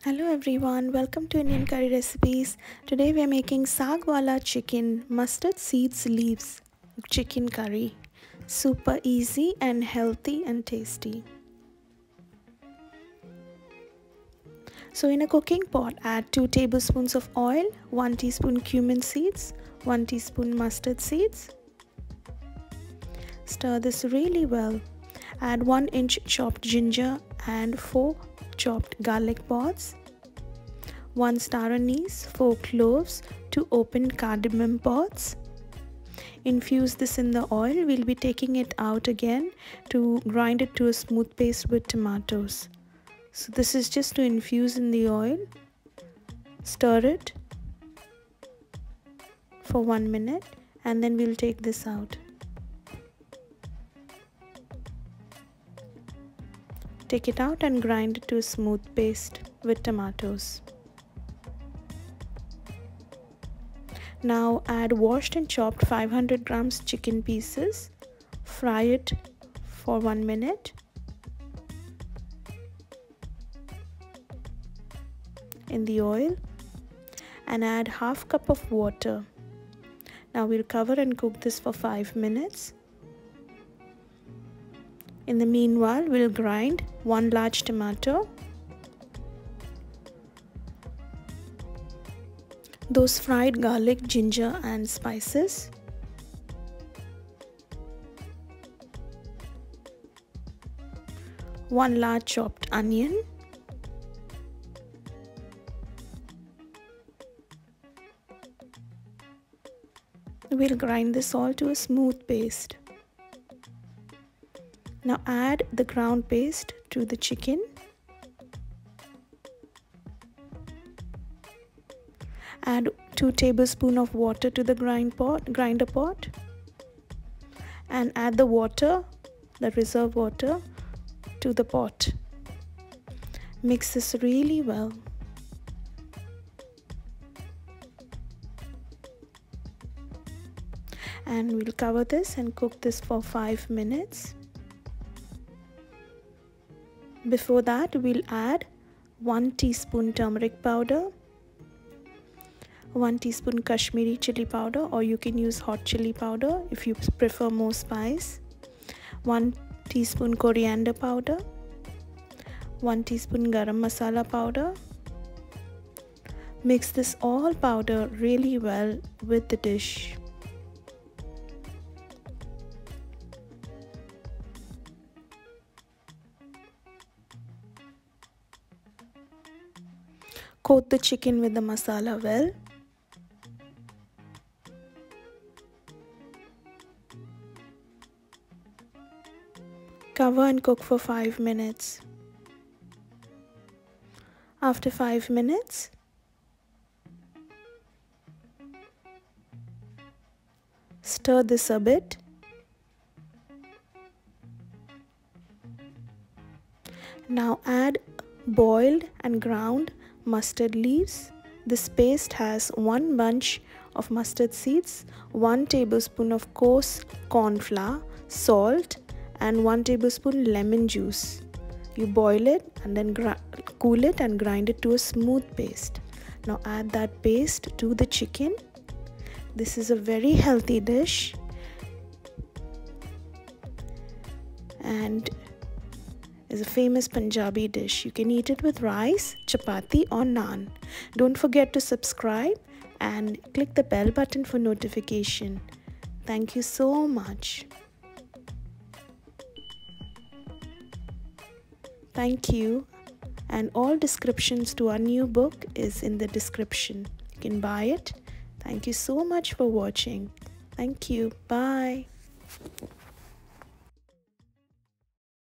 Hello everyone, welcome to Indian Curry Recipes. Today we are making Saag Wala Chicken, mustard seeds leaves, chicken curry. Super easy and healthy and tasty. So in a cooking pot, add 2 tablespoons of oil, 1 teaspoon cumin seeds, 1 teaspoon mustard seeds. Stir this really well. Add 1 inch chopped ginger and 4 chopped garlic pods, 1 star anise, 4 cloves, 2 open cardamom pods. Infuse this in the oil. We'll be taking it out again to grind it to a smooth paste with tomatoes. So this is just to infuse in the oil. Stir it for 1 minute and then we'll take this out. Take it out and grind it to a smooth paste with tomatoes. Now add washed and chopped 500 grams chicken pieces. Fry it for 1 minute. In the oil and add half cup of water. Now we'll cover and cook this for 5 minutes. In the meanwhile, we'll grind 1 large tomato, those fried garlic, ginger and spices, one large chopped onion, we'll grind this all to a smooth paste. Now add the ground paste to the chicken. Add 2 tablespoons of water to the grinder pot and add the water, the reserve water, to the pot. Mix this really well. And we'll cover this and cook this for 5 minutes. Before that, we'll add 1 teaspoon turmeric powder, 1 teaspoon Kashmiri chili powder, or you can use hot chili powder if you prefer more spice, 1 teaspoon coriander powder, 1 teaspoon garam masala powder. Mix this all powder really well with the dish. Coat the chicken with the masala well. Cover and cook for 5 minutes. After 5 minutes, stir this a bit. Now add boiled and ground mustard leaves. This paste has 1 bunch of mustard seeds, 1 tablespoon of coarse corn flour, salt and 1 tablespoon lemon juice. You boil it and then cool it and grind it to a smooth paste. Now add that paste to the chicken. This is a very healthy dish and is a famous Punjabi dish. You can eat it with rice, chapati or naan. Don't forget to subscribe and click the bell button for notification. Thank you so much. Thank you. And all descriptions to our new book is in the description. You can buy it. Thank you so much for watching. Thank you. Bye.